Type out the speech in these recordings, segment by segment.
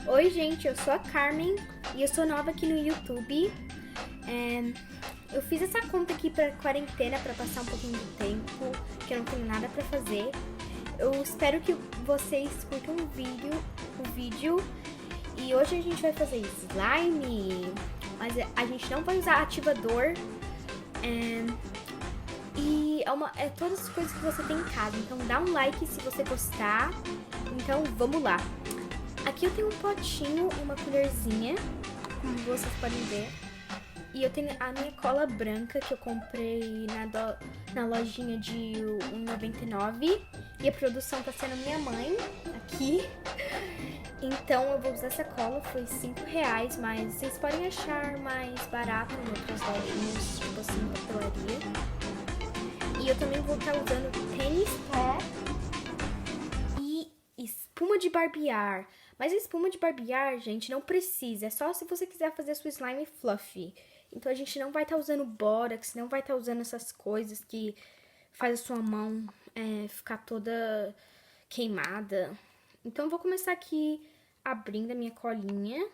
Oi, gente, eu sou a Carmen e eu sou nova aqui no YouTube. Eu fiz essa conta aqui pra quarentena, pra passar um pouquinho de tempo, que eu não tenho nada pra fazer. Eu espero que vocês curtam o vídeo. E hoje a gente vai fazer slime, mas a gente não vai usar ativador. E é todas as coisas que você tem em casa. Então dá um like se você gostar. Então vamos lá. Aqui eu tenho um potinho, uma colherzinha, como vocês podem ver. E eu tenho a minha cola branca que eu comprei na lojinha de R$1,99. E a produção tá sendo minha mãe aqui. Então eu vou usar essa cola, foi R$5, mas vocês podem achar mais barato em outras lojinhas, tipo assim, papelaria. E eu também vou estar usando tênis pé e espuma de barbear. Mas a espuma de barbear, gente, não precisa. É só se você quiser fazer a sua slime fluffy. Então a gente não vai estar usando borax, não vai estar usando essas coisas que faz a sua mão ficar toda queimada. Então eu vou começar aqui abrindo a minha colinha.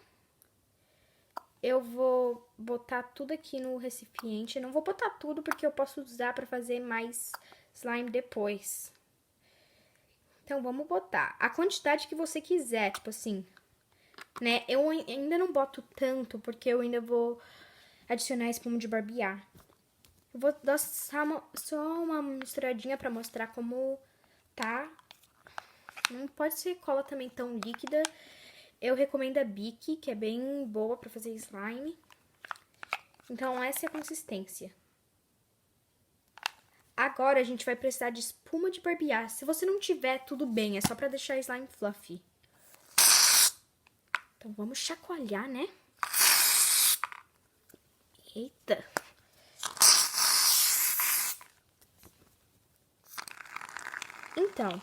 Eu vou botar tudo aqui no recipiente. Eu não vou botar tudo porque eu posso usar para fazer mais slime depois. Então, vamos botar a quantidade que você quiser, tipo assim, né? Eu ainda não boto tanto porque eu ainda vou adicionar espuma de barbear. Eu vou dar só uma misturadinha pra mostrar como tá. Não pode ser cola também tão líquida. Eu recomendo a Bic, que é bem boa pra fazer slime. Então, essa é a consistência. Agora, a gente vai precisar de espuma de barbear. Se você não tiver, tudo bem. É só pra deixar slime fluffy. Então, vamos chacoalhar, né? Eita! Então,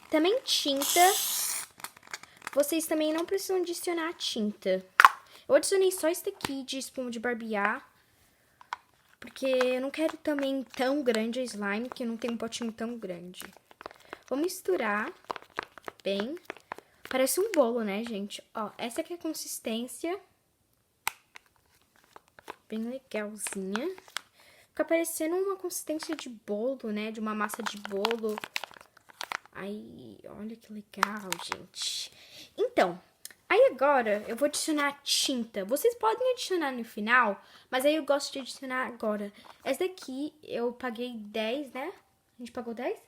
também tinta. Vocês também não precisam adicionar tinta. Eu adicionei só esse daqui de espuma de barbear. Porque eu não quero também tão grande a slime, que eu não tenho um potinho tão grande. Vou misturar bem. Parece um bolo, né, gente? Ó, essa aqui é a consistência. Bem legalzinha. Fica parecendo uma consistência de bolo, né? De uma massa de bolo. Aí, olha que legal, gente. Então, aí agora eu vou adicionar tinta. Vocês podem adicionar no final, mas aí eu gosto de adicionar agora. Essa daqui eu paguei 10, né? A gente pagou 10?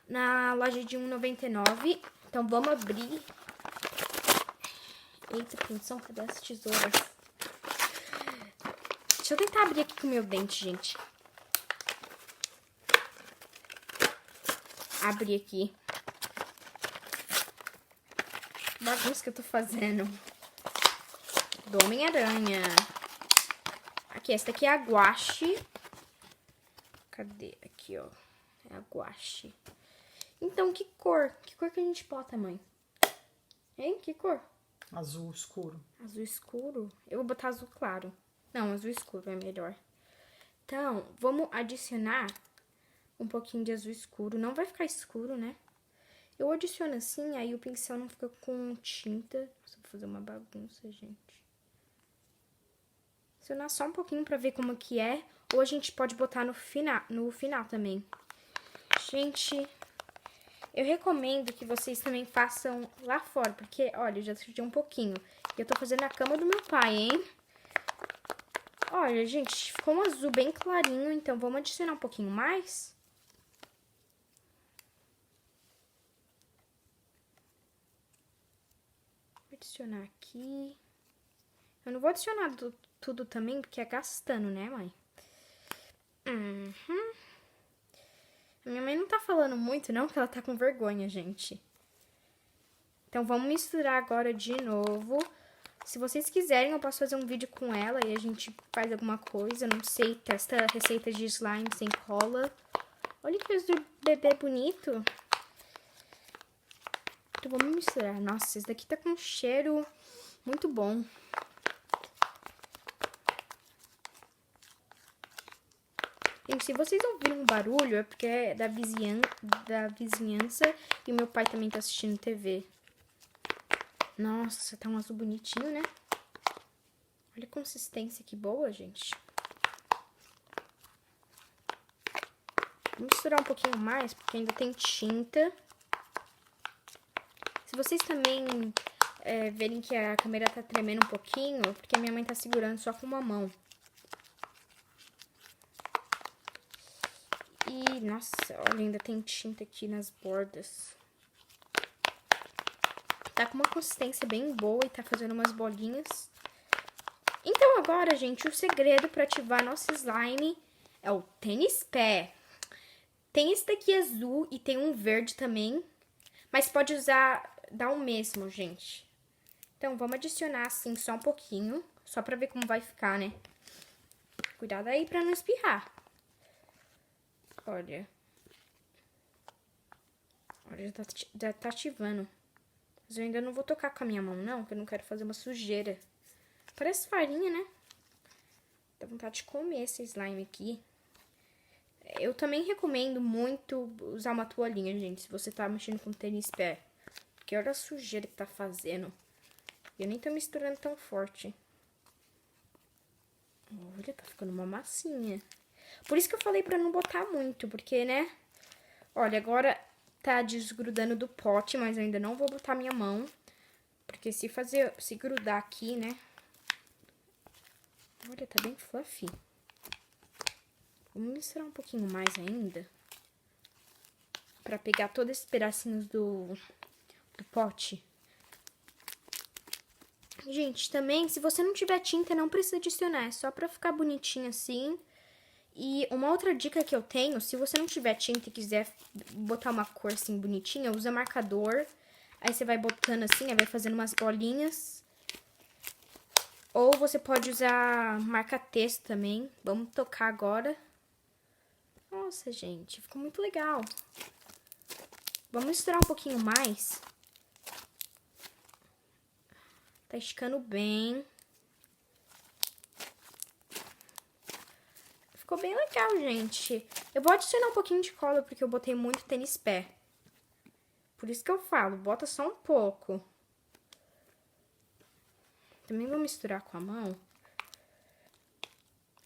Na loja de R$1,99. Então, vamos abrir. Eita, produção, cadê as tesouras? Deixa eu tentar abrir aqui com o meu dente, gente. Abrir aqui. Bagunça que eu tô fazendo. Do Homem-Aranha. Aqui, essa daqui é a guache. Cadê? Aqui, ó. É a guache. Então, que cor? Que cor que a gente bota, mãe? Hein? Que cor? Azul escuro. Azul escuro? Eu vou botar azul claro. Não, azul escuro é melhor. Então, vamos adicionar um pouquinho de azul escuro. Não vai ficar escuro, né? Eu adiciono assim, aí o pincel não fica com tinta. Nossa, vou fazer uma bagunça, gente. Adicionar só um pouquinho pra ver como que é. Ou a gente pode botar no final também. Gente, eu recomendo que vocês também façam lá fora. Porque, olha, eu já sujei um pouquinho. E eu tô fazendo a cama do meu pai, hein? Olha, gente, ficou um azul bem clarinho. Então, vamos adicionar um pouquinho mais. Adicionar aqui. Eu não vou adicionar tudo também, porque é gastando, né, mãe? Minha mãe não tá falando muito, não, porque ela tá com vergonha, gente. Então, vamos misturar agora de novo. Se vocês quiserem, eu posso fazer um vídeo com ela e a gente faz alguma coisa. Não sei, testa receita de slime sem cola. Olha que coisa do bebê bonito. Então, vamos misturar. Nossa, esse daqui tá com um cheiro muito bom. Gente, se vocês ouvirem um barulho, é porque é da vizinhança e o meu pai também tá assistindo TV. Nossa, tá um azul bonitinho, né? Olha a consistência que boa, gente. Vou misturar um pouquinho mais, porque ainda tem tinta. Se vocês também verem que a câmera tá tremendo um pouquinho, porque a minha mãe tá segurando só com uma mão. E, nossa, olha, ainda tem tinta aqui nas bordas. Tá com uma consistência bem boa e tá fazendo umas bolinhas. Então agora, gente, o segredo pra ativar nosso slime é o tênis pé. Tem esse daqui azul e tem um verde também, mas pode dar o mesmo, gente. Então, vamos adicionar assim só um pouquinho, só pra ver como vai ficar, né? Cuidado aí pra não espirrar. Olha. Olha, já tá ativando. Mas eu ainda não vou tocar com a minha mão, não, porque eu não quero fazer uma sujeira. Parece farinha, né? Dá vontade de comer esse slime aqui. Eu também recomendo muito usar uma toalhinha, gente, se você tá mexendo com tênis pé. Porque olha a sujeira que tá fazendo. Eu nem tô misturando tão forte. Olha, tá ficando uma massinha. Por isso que eu falei pra não botar muito, porque, né? Olha, agora tá desgrudando do pote, mas eu ainda não vou botar minha mão. Porque se grudar aqui, né? Olha, tá bem fluffy. Vamos misturar um pouquinho mais ainda. Pra pegar todos esses pedacinhos do pote. Gente, também, se você não tiver tinta, não precisa adicionar. É só pra ficar bonitinho assim. E uma outra dica que eu tenho, se você não tiver tinta e quiser botar uma cor assim bonitinha, usa marcador. Aí você vai botando assim, aí vai fazendo umas bolinhas. Ou você pode usar marca-texto também. Vamos tocar agora. Nossa, gente, ficou muito legal. Vamos misturar um pouquinho mais. Tá esticando bem. Ficou bem legal, gente. Eu vou adicionar um pouquinho de cola, porque eu botei muito tênis pé. Por isso que eu falo, bota só um pouco. Também vou misturar com a mão.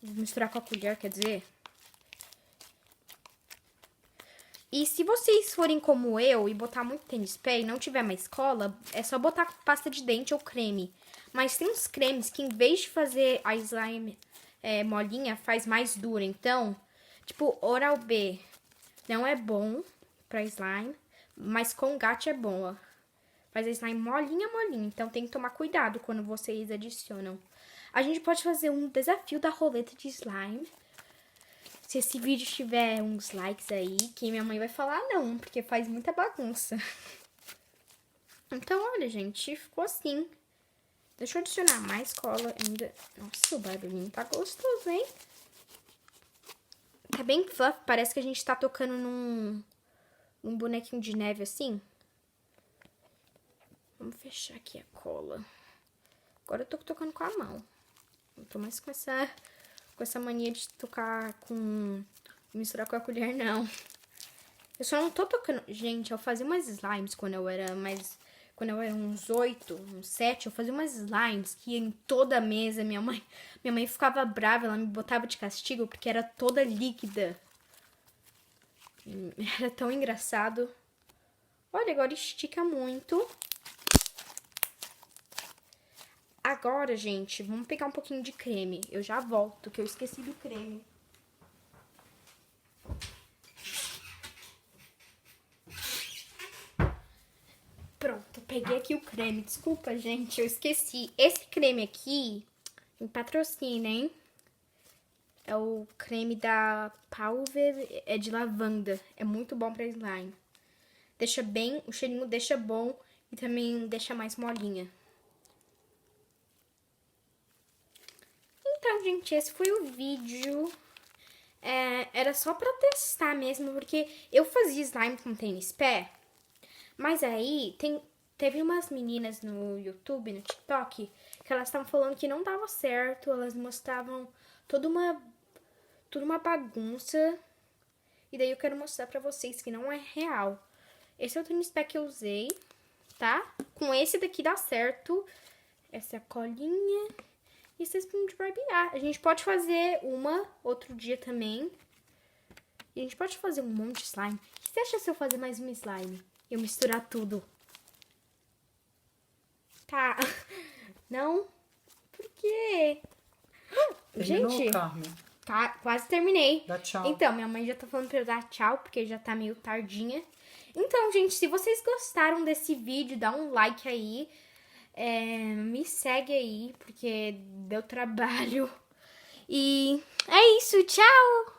Vou misturar com a colher, quer dizer. E se vocês forem como eu e botar muito tênis pé e não tiver mais cola, é só botar pasta de dente ou creme. Mas tem uns cremes que em vez de fazer a slime molinha, faz mais dura. Então, tipo, Oral-B não é bom pra slime, mas Colgate é boa. Faz a slime molinha, molinha. Então tem que tomar cuidado quando vocês adicionam. A gente pode fazer um desafio da roleta de slime. Se esse vídeo tiver uns likes aí, que minha mãe vai falar não, porque faz muita bagunça. Então, olha, gente, ficou assim. Deixa eu adicionar mais cola ainda. Nossa, o barulhinho tá gostoso, hein? Tá bem fluffy, parece que a gente tá tocando num bonequinho de neve assim. Vamos fechar aqui a cola. Agora eu tô tocando com a mão. Não tô mais com essa mania de tocar misturar com a colher, não. Eu só não tô tocando... Gente, eu fazia umas slimes quando eu era uns 8, uns 7, eu fazia umas slimes que ia em toda a mesa. Minha mãe ficava brava, ela me botava de castigo porque era toda líquida. Era tão engraçado. Olha, agora estica muito. Agora, gente, vamos pegar um pouquinho de creme. Eu já volto, que eu esqueci do creme. Pronto, peguei aqui o creme. Desculpa, gente, eu esqueci. Esse creme aqui, me patrocina, hein? É o creme da Palver, é de lavanda. É muito bom pra slime. Deixa bem, o cheirinho deixa bom e também deixa mais molinha. Então, gente, esse foi o vídeo. Era só pra testar mesmo, porque eu fazia slime com tênis pé. Mas aí, teve umas meninas no YouTube, no TikTok, que elas estavam falando que não dava certo. Elas mostravam toda uma bagunça. E daí eu quero mostrar pra vocês que não é real. Esse é o tênis pé que eu usei. tá? Com esse daqui dá certo. Essa é a colinha. E essa é a espuma de barbear. A gente pode fazer uma outro dia também. E a gente pode fazer um monte de slime. O que você acha se eu fazer mais uma slime? Eu misturar tudo. Tá. Não? Por quê? Terminou, Gente, Carmen? tá, quase terminei. Dá tchau. Então, minha mãe já tá falando pra eu dar tchau, porque já tá meio tardinha. Então, gente, se vocês gostaram desse vídeo, dá um like aí. Me segue aí, porque deu trabalho. E é isso, tchau!